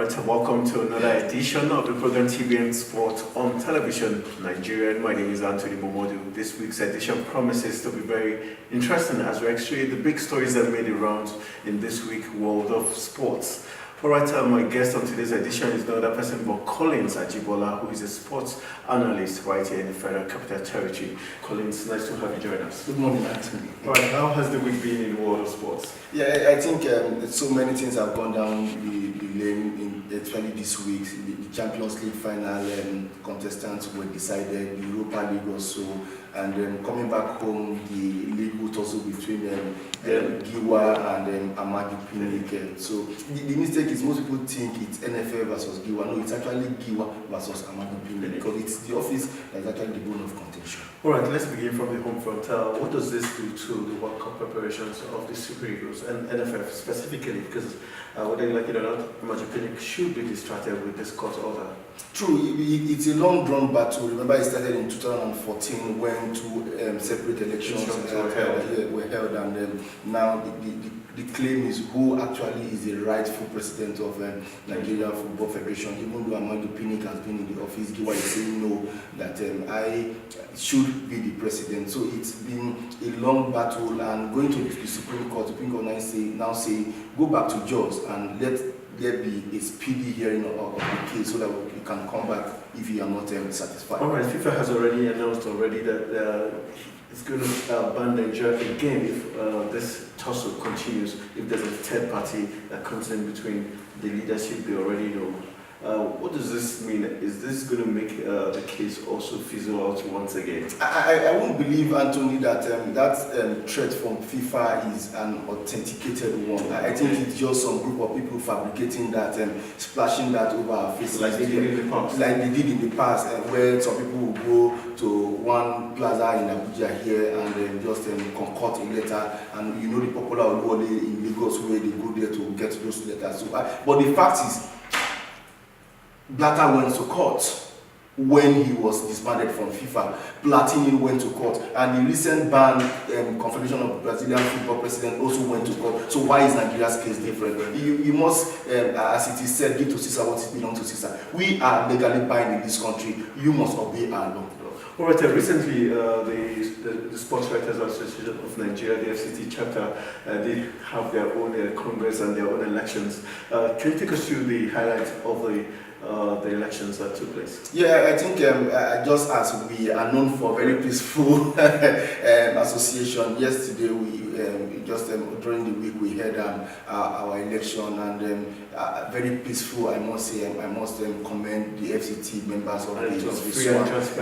Alright, so welcome to another edition of the program TVN Sports on Television Nigerian. My name is Anthony Momodu. This week's edition promises to be very interesting as we extract the big stories that made the rounds in this week's world of sports. Alright, my guest on today's edition is no other person but Collins Ajibola, who is a sports analyst right here in the Federal Capital Territory. Collins, nice to have you join us. Good morning, Anthony. Alright, how has the week been in the world of sports? Yeah, I think so many things have gone down the lane, especially this week. The Champions League final contestants were decided, the Europa League also, and coming back home, the league was also between Giwa and Amadi Pinnick. So the mistake is most people think it's NFL versus Giwa. No, it's actually Giwa versus Amadi Pinnick because it's the office that is actually the bone of contention. Alright, let's begin from the home front. What does this do to the World Cup preparations of the Super Eagles and NFF specifically? Because whether you like it or not, Amadi Pinnick should be distracted with this court order. True, it's a long drawn battle. Remember, it started in 2014 when two separate elections were held, and now the claim is who actually is the rightful president of Nigeria Football Federation. Even though Amadi Pinnick has been in the office, Giwa is saying no, that I should be the president. So it's been a long battle, and going to the Supreme Court, the Supreme Court now say go back to judge and let there be a speedy hearing of the case so that you can come back if you are not satisfied. Alright, FIFA has already announced that it's going to ban Nigeria again if this tussle continues, if there's a third party that comes in between the leadership they already know. What does this mean? Is this going to make the case also fizzle out once again? I won't believe, Anthony, that threat from FIFA is an authenticated one. I think it's just some group of people fabricating that, splashing that over our faces. Like they did in the past. Like they did in the past, where some people will go to one plaza in Abuja here and then just concoct a letter, and you know the popular Oluwole in Lagos where they go there to get those letters. So, but the fact is, Blatter went to court when he was disbanded from FIFA. Platini went to court, and the recent ban, Confederation of Brazilian Football President also went to court. So why is Nigeria's case different? You must, as it is said, give to Caesar what belongs to Caesar. We are legally binding in this country. You must obey our law. Alright, recently the Sports Writers Association of Nigeria, the FCT chapter, they have their own congress and their own elections. Can you take us through the highlights of the elections that took place? Yeah, I think just as we are known for very peaceful association, yesterday we just during the week we had our election, and very peaceful. I must say, I must commend the FCT members of the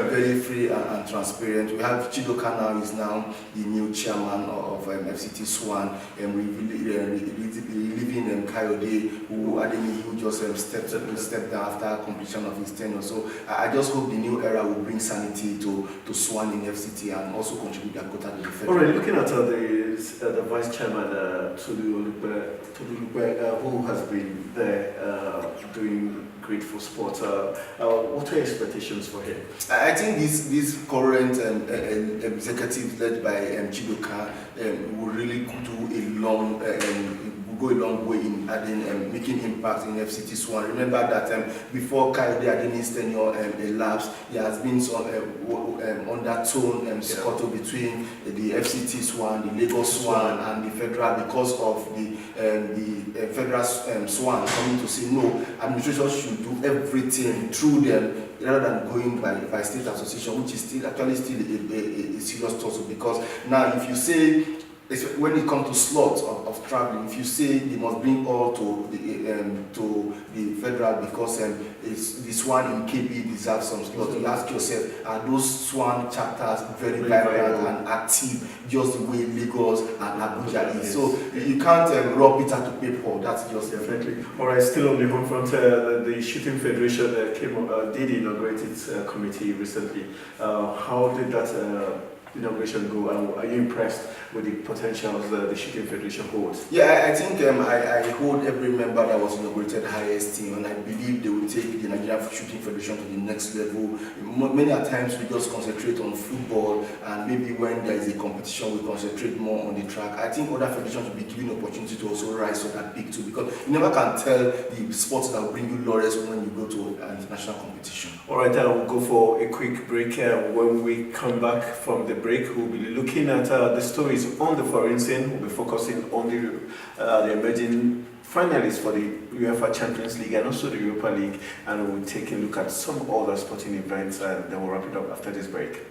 very free and transparent. We have Chidoka now is now the new chairman of FCT Swan, and leaving Kayode, who just stepped down after completion of his tenure. So I just hope the new era will bring sanity to Swan in FCT and also contribute their quota to the federal. Alright, looking at the vice chairman Tolu Lugbe, who has been there doing great for sport. What are your expectations for him? I think this current executive led by Chidoka will really go a long way in adding, making impact in FCT Swan. Remember that before Kayode Adeni's tenure elapsed, there has been some undertone scuttle between the FCT Swan, the Lagos Swan, and the federal, because of the federal Swan coming to say no, administration should do everything through them rather than going by state association, which is still a serious tussle. Because now, if you say, when it comes to slots of traveling, if you say they must bring all to the federal because the Swan in KB deserves some slots, you ask yourself, are those Swan chapters very vibrant and active just the way Lagos and Abuja is? So you can't rob Peter to pay Paul. That's just definitely. Alright, still on the home front, the Shooting Federation did inaugurate its committee recently. How did that inauguration go, and are you impressed with the potentials the Shooting Federation holds? Yeah, I think I hold every member that was inaugurated high esteem, and I believe they will take the Nigerian Shooting Federation to the next level. Many a times we just concentrate on football, and maybe when there is a competition, we concentrate more on the track. I think other federations will be given opportunity to also rise to that peak too, because you never can tell the sports that will bring you laurels when you go to an international competition. All right, we'll go for a quick break. When we come back from the break, we'll be looking at the stories on the foreign scene. We'll be focusing on the emerging finalists for the UEFA Champions League and also the Europa League, and we'll take a look at some other sporting events, and then we'll wrap it up after this break.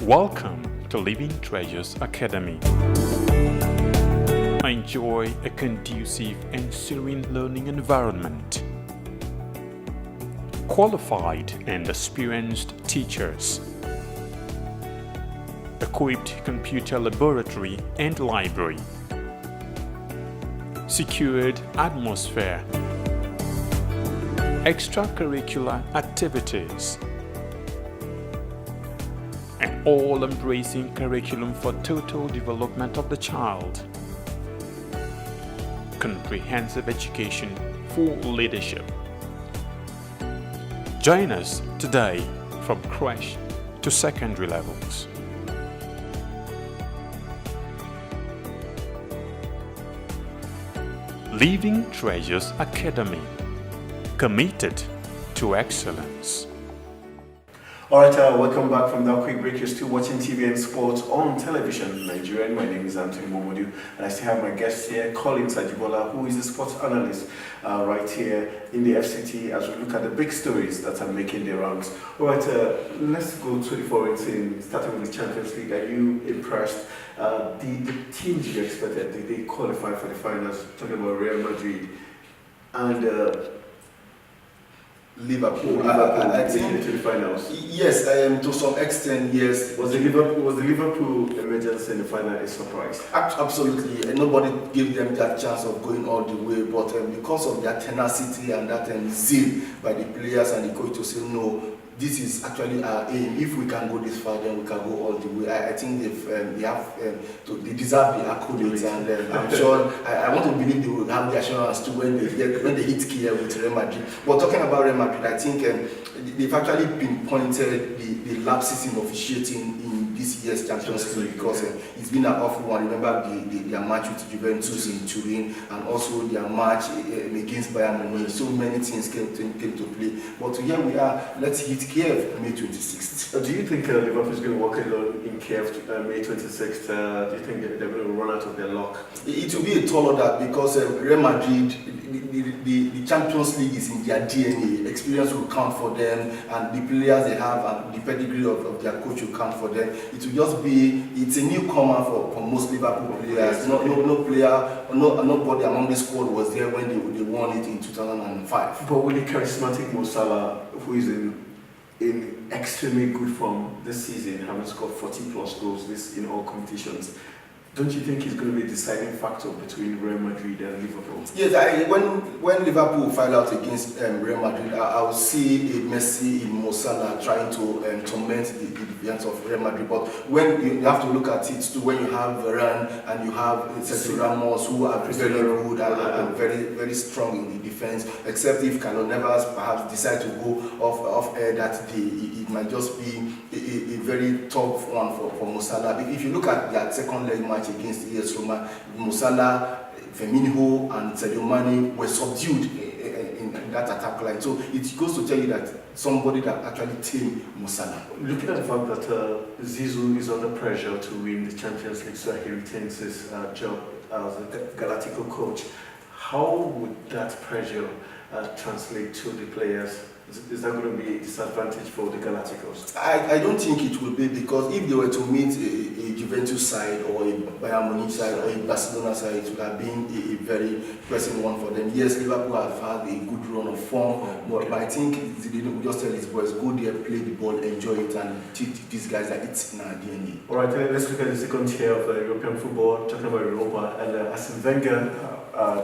Welcome to Living Treasures Academy. Enjoy a conducive and serene learning environment. Qualified and experienced teachers. Equipped computer laboratory and library. Secured atmosphere. Extracurricular activities. An all-embracing curriculum for total development of the child. Comprehensive education for leadership. Join us today from crèche to secondary levels. Living Treasures Academy, committed to excellence. Alright, welcome back from that quick break. You're still watching TVN Sports on Television Nigerian. My name is Anthony Momodu, and I still have my guest here, Colin Sajibola, who is a sports analyst right here in the FCT as we look at the big stories that are making their rounds. Alright, let's go to the foreign scene, starting with the Champions League. Are you impressed? The teams you expected, did they qualify for the finals? Talking about Real Madrid and Liverpool. I think to the finals. Yes, to some extent, yes. Was the Liverpool emergence in the final a surprise? Absolutely. Nobody gave them that chance of going all the way, but because of their tenacity and that zeal by the players and the coach to say no, this is actually our aim. If we can go this far, then we can go all the way. I think they deserve the accolades, and I'm sure I want to believe they will have the assurance too when they hit Kiev with Real Madrid. But talking about Real Madrid, I think they've actually pinpointed the lapses in officiating in this year's Champions League, because it's been an awful one. Remember their match with Juventus in Turin, and also their match against Bayern Munich. So many things came to play. But here we are. Let's hit Kiev May 26th. Do you think Liverpool is going to walk alone in Kiev May 26th? Do you think they're going to run out of their luck? It will be a tall order, because Real Madrid, the Champions League is in their DNA. Experience will count for them, and the players they have and the pedigree of their coach will count for them. It will just be, it's a newcomer for most Liverpool players. No player, nobody among the squad was there when they won it in 2005. But with the charismatic Mo Salah, who is in extremely good form this season, having scored 40 plus goals in all competitions, don't you think he's going to be a deciding factor between Real Madrid and Liverpool? Yes, when Liverpool file out against Real Madrid, I will see a Messi in Mo Salah trying to torment the defense of Real Madrid. But when you have to look at it too, when you have Varane and you have Sergio Ramos, who are very good and very, very strong in the defense, except if Carlo Neves perhaps decide to go off air that day, it might just be a very tough one for Mo Salah. If you look at that second leg match against AS Roma, Mo Salah, Firmino and Sadio Mane were subdued in that attack line. So it goes to tell you that somebody that actually tamed Mo Salah. Looking at the fact that Zizou is under pressure to win the Champions League so he retains his job as a Galactico coach, how would that pressure translate to the players? Is that going to be a disadvantage for the Galacticos? I don't think it will be, because if they were to meet a Juventus side or a Bayern Munich side or a Barcelona side, it would have been a very pressing one for them. Yes, Liverpool have had a good run of form, but I think we just tell these boys, go there, play the ball, enjoy it, and teach these guys that it's in our DNA. All right, let's look at the second tier of European football, talking about Europa, and Arsene Wenger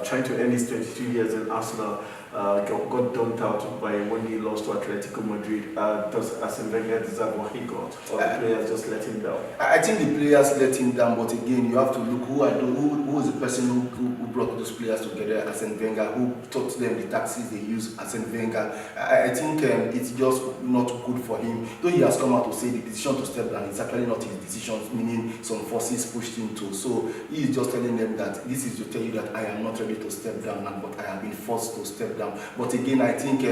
trying to end his 22 years in Arsenal. got dumped out by a 1-0 loss to Atletico Madrid. Does Arsene Wenger deserve what he got, or the players just let him down? I think the players let him down, but again, you have to look who is the person who brought those players together. Arsene Wenger, who taught them the tactics they use. Arsene Wenger. I think it's just not good for him. Though he has come out to say the decision to step down is actually not his decision, meaning some forces pushed him to. So he is just telling them that this is to tell you that I am not ready to step down, but I have been forced to step down. But again, I think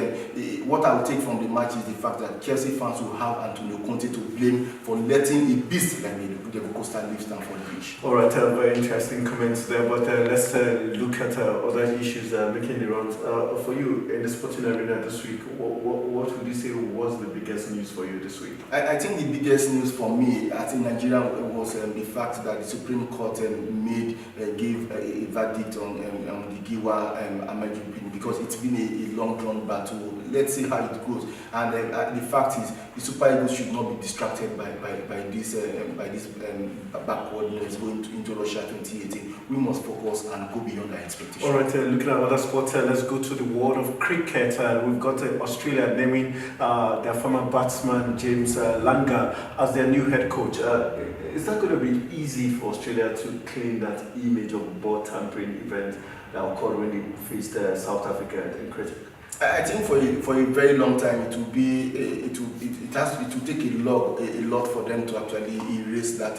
what I will take from the match is the fact that Chelsea fans will have Antonio Conte to blame for letting a beast like Diego Costa leave Stamford Bridge. All right, very interesting comments there. But let's look at other issues making the rounds. For you in the sporting arena this week, what would you say was the biggest news for you this week? I think the biggest news for me, I think Nigeria was the fact that the Supreme Court gave a verdict on the Giwa Amaju, because it's been a long drawn battle. Let's see how it goes. And the fact is, the Super Eagles should not be distracted by this backwardness going into Russia 2018. We must focus and go beyond our expectations. All right, looking at other sports, let's go to the world of cricket. We've got Australia naming their former batsman James Langer as their new head coach. Is that going to be easy for Australia to clean that image of ball tampering event that occurred when they faced South Africa in cricket? I think for a very long time it will take a lot for them to actually erase that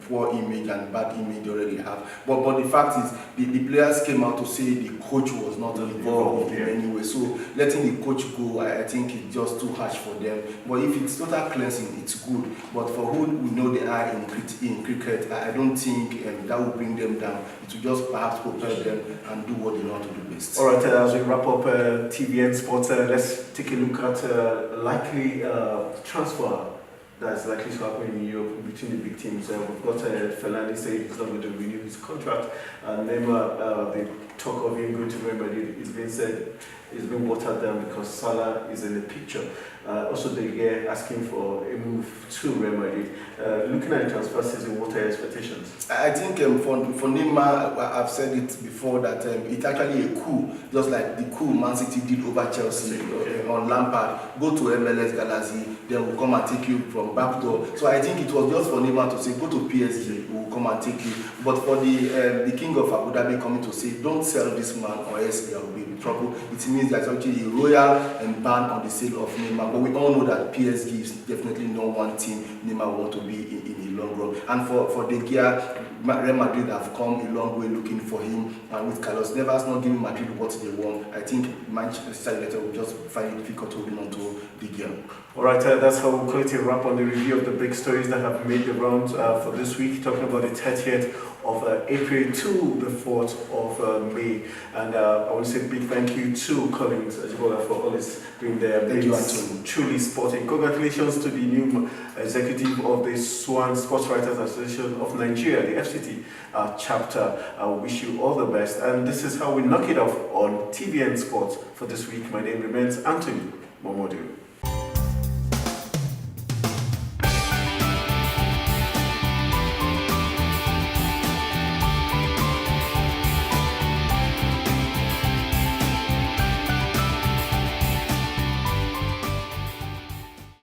poor image and bad image they already have. But the fact is, the players came out to say the coach was not involved in any way. So letting the coach go, I think it's just too harsh for them. But if it's total cleansing, it's good. But for who we know they are in cricket, I don't think that will bring them down. It will just perhaps propel them and do what they know how to do best. All right, as we wrap up TVN Sports, let's take a look at likely transfer that's likely to happen in Europe between the big teams. We've got Fellaini saying he's not going to renew his contract. Neymar, the talk of him going to Real Madrid is being said is being watered down because Salah is in the picture. Also, they're asking for a move to Real Madrid. Looking at the transfer season, what are your expectations? I think for Neymar, I've said it before that it's actually a coup, just like the coup Man City did over Chelsea on Lampard. Go to MLS Galaxy, then we'll come and take you from back door. So I think it was just for Neymar to say, go to PSG, we'll come and take you. But for the king of Abu Dhabi coming to say, don't sell this man or else there will be trouble, it means there's actually a royal ban on the sale of Neymar. But we all know that PSG is definitely not one team Neymar want to be in the long run. And for De Gea, Real Madrid have come a long way looking for him, and with Carlos Neves not giving Madrid what they want, I think Manchester United will just find it difficult to hold on to De Gea. All right, that's how we'll call it a wrap on the review of the big stories that have made the rounds for this week, talking about the 30th of April to the 4th of May. And I want to say a big thank you to Collins as well for always being there. Thank you, Anthony. Truly sporting. Congratulations to the new executive of the Swan Sports Writers Association of Nigeria, the FCT chapter. I wish you all the best. And this is how we knock it off on TVN Sports for this week. My name remains Anthony Momodu.